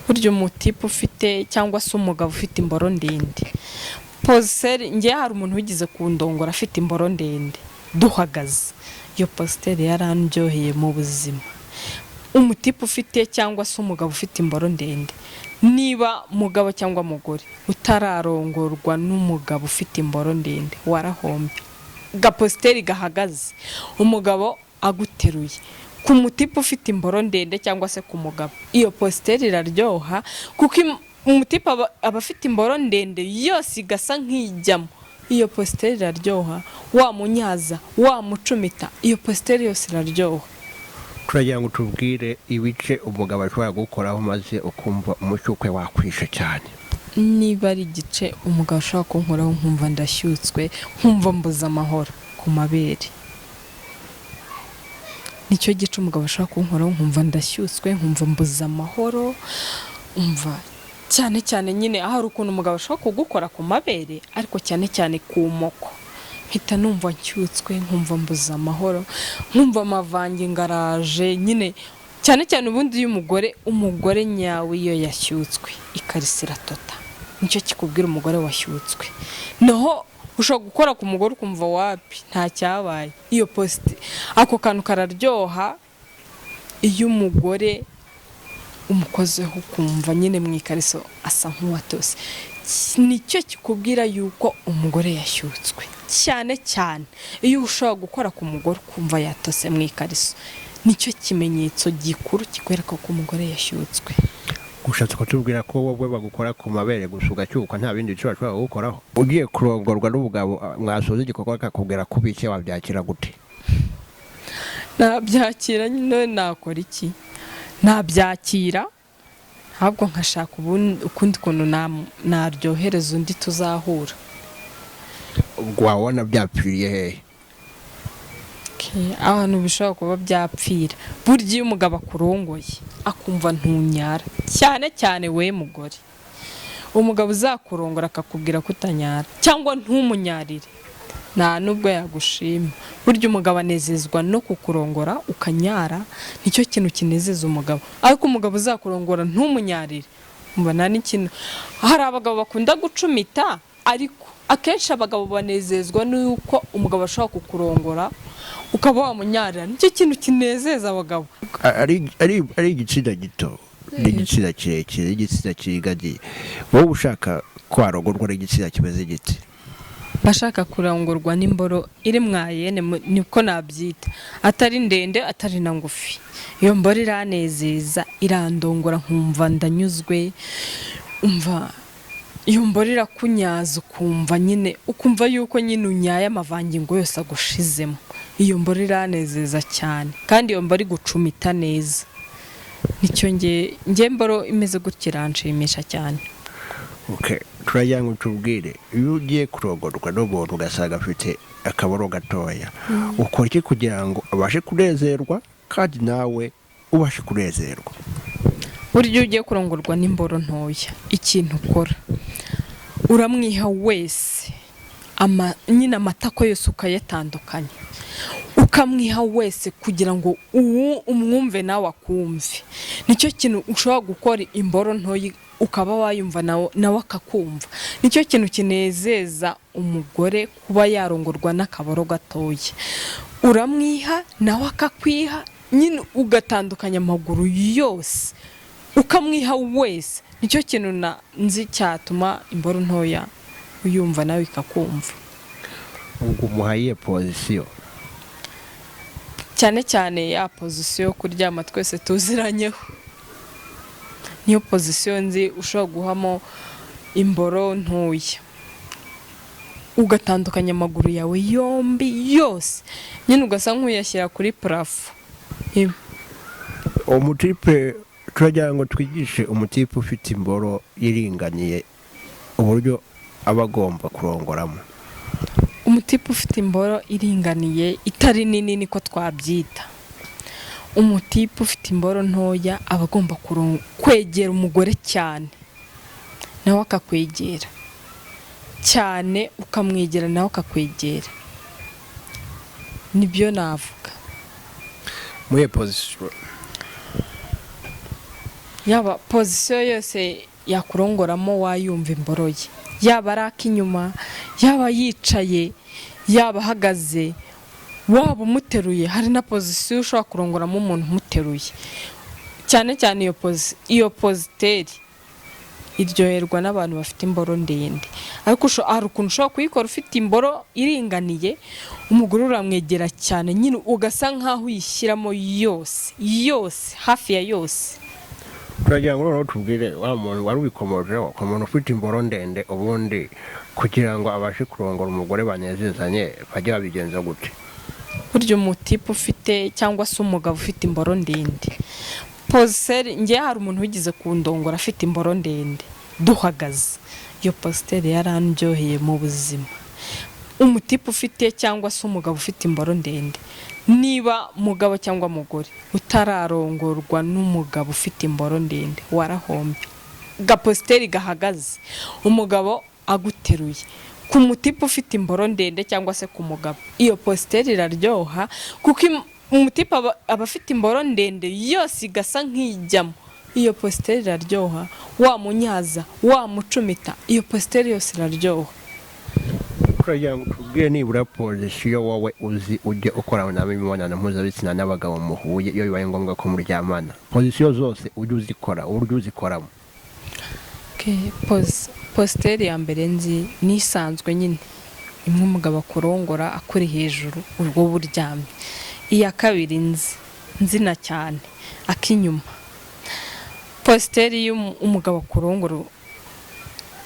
burya umutipe ufite cyangwa se umugabo ufite imboro ndende, positeri ngiye hari umuntu wigize kundongora afite imboro ndende duhagaze, iyo positeri yarandyoheye mu buzima. Umutipe ufite cyangwa se umugabo ufite imboro ndende, niba mugabo cyangwa mugore utararongorwa n'umugabo ufite imboro ndende warahombe. Gapositeri gahagaze umugabo aguteruye ku mutipe ufite imboro ndende cyangwa se ku mugabo, iyo positeri iraryoha kuko umutipe aba afite imboro ndende yose igasa nk'ijyamo, iyo positeri iraryoha, wamunyaza wamucumita, iyo positeri yose iraryoha. turagira ngo tubwire ibice umugabo ashobora gukoraho maze ukumva umucyukwe wakwishe cyane. Niba ari igice umugabo ashobora kunkoraho nkumva ndashyutswe, nkumva mbuza amahoro ku mabere, nicyo gice umugabo ashobora kunkoraho nkumva ndashyutswe, nkumva mbuza amahoro. Umva cyane cyane nyine ahari ukuntu umugabo ashobora kugukora ku mabere, ariko cyane cyane ku moko mpita numva nshyutswe, nkumva mbuza amahoro, nkumva amavange ngaraje nyine. Cyane cyane ubundi umugore nyawe iyo yashyutswe ikarisira tota, nicyo kikubwira umugore washyutswe. Naho ushobora gukora ku mugore ukumva wapi nta cyabaye, iyo posite ako kantu kararyoha. Iyo umugore umukozeho ukumva nyine mu ikariso asa nk'uwatose, nicyo kikubwira yuko umugore yashyutswe. Cyane cyane iyo ushobora gukora ku mugore ukumva yatose mu ikariso, nicyo kimenyetso gikuru kikwereka ko umugore yashyutswe. Gushatse kutubwira ko wowe bagukora ku mabere gusa ugacyuka nta bindi bice bashobora gukoraho? Ugiye kurongorwa n'umugabo mwasoza igikorwa akakubwira ko bice wabyakira gute? Nabyakira nyine, nakora iki? Nabyakira ahubwo nkashaka ukundi kuntu naryohereza undi tuzahura. Ubwo wabona byapfiriye hehe? Ahantu bishobora kuba byapfira, burya iyo umugabo akurongoye akumva ntunyara, cyane cyane we mugore, umugabo uzakurongora akakubwira ko utanyara cyangwa ntumunyarire, nta nubwo yagushima. Burya umugabo anezezwa no kukurongora ukanyara, nicyo kintu kinezeza umugabo. Ariko umugabo uzakurongora ntumunyarire, mbona n'ikintu. Hari abagabo bakunda gucumita, ariko akenshi abagabo banezezwa nuko umugabo ashobora kukurongora ukaba wamunyarira, nicyo kintu kinezeza abagabo. Ari igitsina gito n'igitsina kirekire n'igitsina kirigadiye, wowe ushaka kwarongorwa n'igitsina kimeze giti? Bashaka kurongorwa n'imboro iri mwayene, niko nabyita, atari ndende atari na ngufi. Iyo mboro iranezeza, irandongora nkumva ndanyuzwe. Umva iyo mboro irakunyaza ukumva nyine, ukumva yuko nyine unyaye amavangingo yose agushizemo. Iyo mboro iranezeza cyane, kandi iyo mboro igucumita neza. Nicyo nge mboro imeze gutya iranshimisha cyane. Okay, turagira ngo tubwire, iyo ugiye kurongorwa n'umuntu ugasanga afite akaboro gatoya, ukora iki kugira ngo abashe kunezerwa kandi nawe ubashe kunezerwa? Burya ugiye kurongorwa n'imboro ntoya, ikintu ukora uramwiha wese, nyine amatako yose ukayatandukanya, ukamwiha wese kugira ngo umwumve nawe akumve. Nicyo kintu ushobora gukora imboro ntoya ukaba wayumva nawe akakumva. Nicyo kintu kinezeza umugore kuba yarongorwa n'akaboro gatoya. Uramwiha nawe akakwiha, nyine ugatandukanya amaguru yose ukamwiha wese. Nicyo kintu nzi cyatuma imboro ntoya uyumva nawe ikakumva. Ubwo umuhaye pozisiyo? Cyane cyane ya pozisiyo yo kuryama twese tuziranyeho, niyo pozisiyo nzi ushobora guhamo imboro ntoya, ugatandukanya amaguru yawe yombi yose, nyine ugasa nk'uyashyira kuri parafo. Umutipe turagira ngo twigishe umutipe ufite imboro iringaniye uburyo aba agomba kurongoramo. Umutipe ufite imboro iringaniye itari nini niko twabyita. Umutipe ufite imboro ntoya aba agomba kwegera umugore cyane, nawe akakwegera cyane, ukamwegera nawe akakwegera. Nibyo navuga. Muye pozisiyo? yaba pozisiyo yose yakurongoramo wayumva imboro ye, yaba ari ak'inyuma, yaba yicaye, yaba ahagaze, waba umuteruye. Hari na pozisiyo ushobora kurongoramo umuntu umuteruye, cyane cyane iyo poziteri iryoherwa n'abantu bafite imboro ndende. Ariko hari ukuntu ushobora kuyikora ufite imboro iringaniye, umugore uramwegera cyane nyine ugasa nk'aho uyishyiramo yose hafi ya yose. turagira ngo noneho tubwire wa muntu wari ubikomojeho, ku muntu ufite imboro ndende ubundi kugira ngo abashe kurongora umugore banezezanye bajye babigenza gute? Burya umutipe ufite cyangwa se umugabo ufite imboro ndende, positeri, njye hari umuntu wigize kundongora afite imboro ndende duhagaze, iyo positeri yarandyoheye mu buzima. Umutipe ufite cyangwa se umugabo ufite imboro ndende, niba mugabo cyangwa mugore utararongorwa n'umugabo ufite imboro ndende, warahombye. Gapositeri gahagaze, umugabo aguteruye, ku mutipe ufite imboro ndende cyangwa se ku mugabo, iyo positeri iraryoha kuko umutipe aba afite imboro ndende yose igasa nk'ijyamo. Iyo positeri iraryoha, wamunyaza, wamucumita, iyo positeri yose iraryoha. turagira ngo tubwire nibura pozisiyo wowe uzi ujye ukora nawe imibonano mpuzabitsina n'abagabo muhuye iyo bibaye ngombwa ko muryamana. Pozisiyo zose ujye uzikora, uburyo uzikoramo. Positeri ya mbere nzi nisanzwe nyine, imwe umugabo akurongora akuri hejuru ubwo buryamye. Iya kabiri nzi na cyane ak'inyuma. Positeri y'umugabo akurongora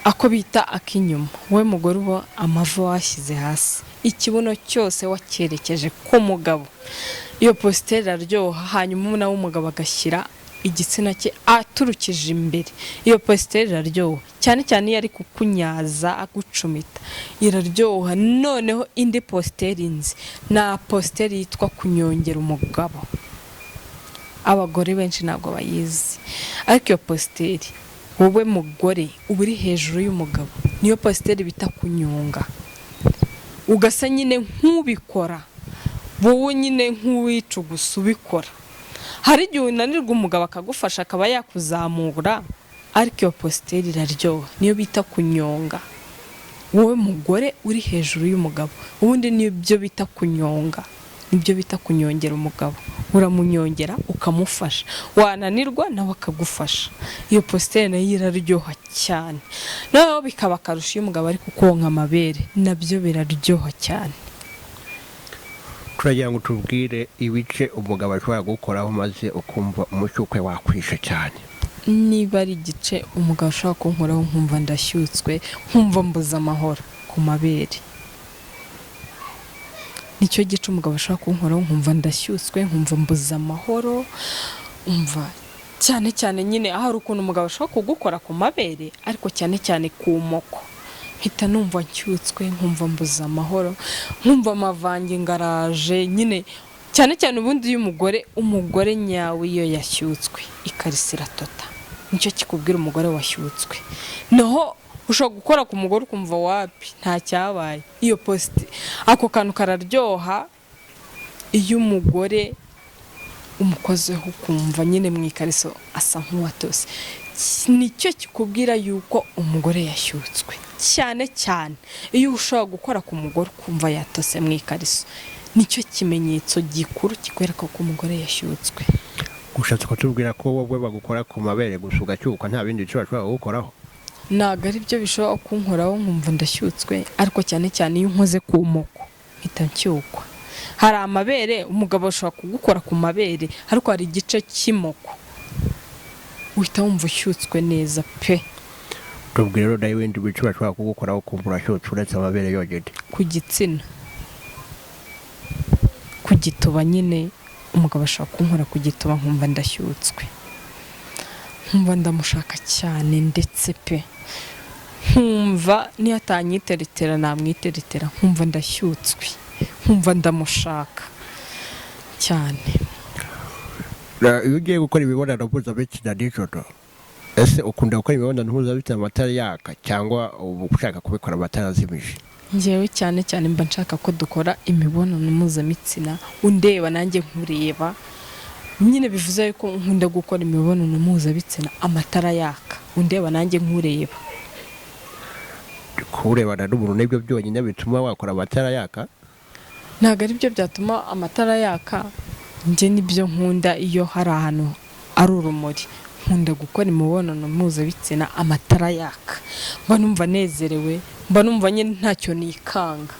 ako bita ak'inyuma, we mugore uba amavi washyize hasi, ikibuno cyose wacyerekeje ku mugabo, iyo positeri iraryoha. Hanyuma nawe umugabo agashyira igitsina cye aturukije imbere, iyo positeri iraryoha cyane cyane iyo ari kukunyaza agucumita, iraryoha. Noneho indi positeri nzi na positeri yitwa kunyongera umugabo, abagore benshi ntabwo bayizi, ariko iyo positeri wowe mugore uba uri hejuru y'umugabo, niyo positeri bita kunyonga, ugasa nyine nk'ubikora, wowe nyine nk'uwicugusa ubikora. Hari igihe unanirwa umugabo akagufasha akaba yakuzamura, ariko iyo positeri iraryoha, niyo bita kunyonga. Wowe mugore uri hejuru y'umugabo, ubundi nibyo bita kunyonga, nibyo bita kunyongera umugabo. Uramunyongera ukamufasha, wananirwa nawe akagufasha. Iyo positeri nayo iraryoha cyane. Naho bikaba akarusho iyo umugabo ari kukonka amabere, nabyo biraryoha cyane. turagira ngo tubwire ibice umugabo ashobora gukoraho maze ukumva umushyukwe wakwishe cyane. Niba ari igice umugabo ashobora kunkoraho nkumva ndashyutswe, nkumva mbuze amahoro ku mabere, nicyo gice umugabo ashobora kunkoraho nkumva ndashyutswe, nkumva mbuze amahoro. Umva cyane cyane nyine ahari ukuntu umugabo ashobora kugukora ku mabere, ariko cyane cyane ku moko, mpita numva nshyutswe, nkumva mbuze amahoro, nkumva amavange ngaraje nyine. Cyane cyane ubundi umugore nyawe iyo yashyutswe ikarisi iratota, nicyo kikubwira umugore washyutswe. Naho ushobora gukora ku mugore ukumva wapi nta cyabaye. Iyo posite ako kantu kararyoha iyo umugore umukozeho ukumva nyine mu ikariso asa nk'uwatose, nicyo kikubwira yuko umugore yashyutswe. Cyane cyane iyo ushobora gukora ku mugore ukumva yatose mu ikariso, nicyo kimenyetso gikuru kikwereka ko umugore yashyutswe. Ushatse kutubwira ko wowe bagukora ku mabere gusa ugacyuka, nta bindi bice bashobora gukoraho? Ntabwo ari byo bishobora kunkoraho nkumva ndashyutswe, ariko cyane cyane iyo nkoze ku moko mpita nshyukwa. Hari amabere umugabo ashobora kugukora ku mabere, ariko hari igice cy'imoko uhita wumva ushyutswe neza pe. Tubwire rero nawe ibindi bice bashobora kugukoraho ukumva urashyutswe uretse amabere yogede. Ku gitsina, ku gituba nyine umugabo ashobora kunkora ku gituba nkumva ndashyutswe, nkumva ndamushaka cyane ndetse pe, nkumva niyo atanyiteretera namwiteretera, nkumva ndashyutswe, nkumva ndamushaka cyane. Iyo ugiye gukora imibonano mpuzabitsina nijoro, ese ukunda gukora imibonano mpuzabitsina amatara yaka cyangwa uba ushaka kubikora amatara azimije? Njyewe cyane cyane mba nshaka ko dukora imibonano mpuzabitsina undeba nanjye nkureba, nyine bivuze ko nkunda gukora imibonano mpuzabitsina amatara yaka undeba nanjye nkureba. kurebana n'umuntu nibyo byonyine bituma wakora amatara yaka? Ntabwo ari byo byatuma amatara yaka, njye nibyo nkunda iyo hari ahantu ari urumuri, nkunda gukora imibonano mpuzabitsina amatara yaka, mba numva nezerewe, mba numva nyine ntacyo nikanga.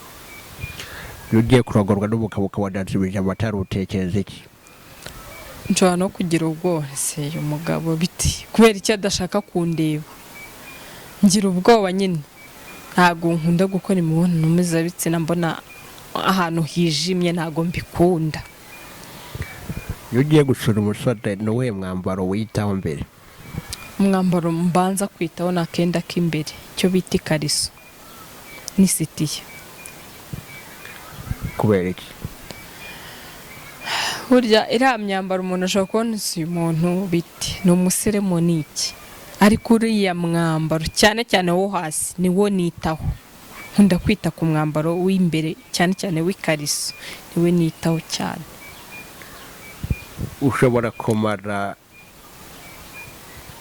iyo ugiye kurongorwa n'umugabo ukabonanzibije amatara utekereza iki? Nshobora no kugira ubwoba, se uyu mugabo biti kubera icyo adashaka kundeba, ngira ubwoba nyine. Ntabwo nkunda gukora imibonano mpuzabitsina mbona ahantu hijimye, ntabwo mbikunda. iyo ugiye gusura umusore ni uwuhe mwambaro wiyitaho mbere? Umwambaro mbanza kwitaho ni akenda k'imbere, icyo bita ikariso n'isitiya. kubera iki? Burya iriya myambaro umuntu ashobora kubona uyu muntu biti ni umuseremoniki, ariko uriya mwambaro cyane cyane wo hasi ni wo nitaho. Nkunda kwita ku mwambaro w'imbere cyane cyane w'ikariso, niwe nitaho cyane. ushobora kumara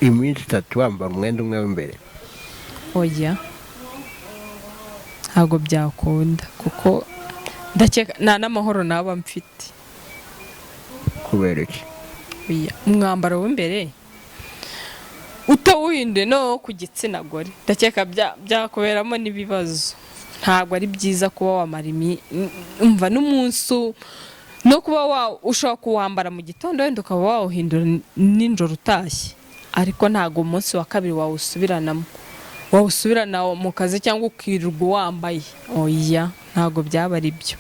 iminsi 3 wambara umwenda umwe w'imbere? Oya, ntabwo byakunda kuko ndakeka nta n'amahoro naba mfite. kubera iki? Oya, umwambaro w'imbere utawuhinde no ku gitsina gore ndakeka byakuberamo n'ibibazo. Ntabwo ari byiza kuba wamara umva n'umunsi no kuba ushobora kuwambara mu gitondo wenda ukaba wawuhindura nijoro utashye, ariko ntabwo umunsi wa kabiri wawusubirana mu kazi cyangwa ukirirwa wambaye. Oya, ntabwo byaba ari byo.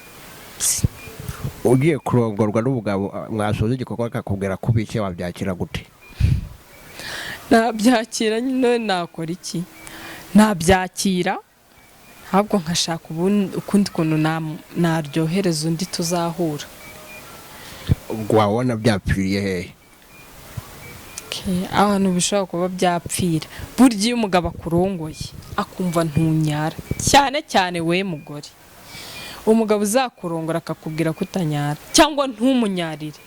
ugiye kurongorwa n'umugabo mwasoza igikorwa akakubwira ko ubike wabyakira gute? Nabyakira nyine, nakora iki? Nabyakira ahubwo nkashaka ukundi kuntu naryohereza undi tuzahura. ubwo wabona byapfiriye hehe? Ahantu bishobora kuba byapfira, burya iyo umugabo akurongoye akumva ntunyara, cyane cyane we mugore, umugabo uzakurongora akakubwira ko utanyara cyangwa ntumunyarire,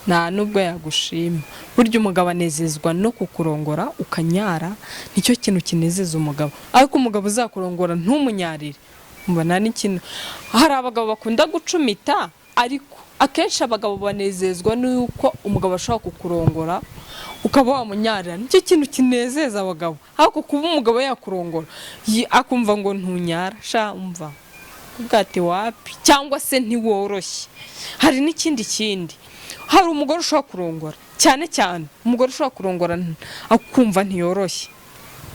nta nubwo yagushima. Burya umugabo anezezwa no kukurongora ukanyara, nicyo kintu kinezeza umugabo. Ariko umugabo uzakurongora ntumunyarire, mbona n'ikintu. Hari abagabo bakunda gucumita, ariko akenshi abagabo banezezwa nuko umugabo ashobora kukurongora ukaba wamunyarira, nicyo kintu kinezeza abagabo. Ariko kuba umugabo yakurongora akumva ngo ntunyara, sha umva ubwate wapi, cyangwa se ntiworoshye. Hari n'ikindi hari umugore ushobora kurongora, cyane cyane umugore ushobora kurongora akumva ntiyoroshye,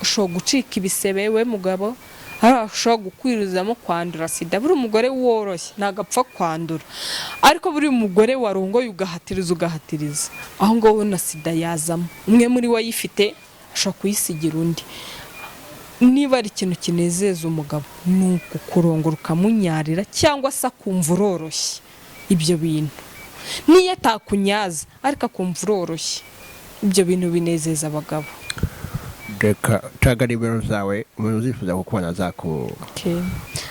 ushobora gucika ibisebe we mugabo, ashobora gukwirizamo kwandura sida. Buri umugore woroshye ntabwo apfa kwandura, ariko buri umugore warongoye ugahatiriza, aho ngaho na sida yazamo. Umwe muri we ayifite ashobora kuyisigira undi. Niba ari ikintu kinezeza umugabo ni ukukurongora ukamunyarira, cyangwa se akumva uroroshye. Ibyo bintu niyo atakunyaza ariko akumva uroroshye, ibyo bintu binezeza abagabo. reka taga nimero zawe umuntu uzifuza kukubona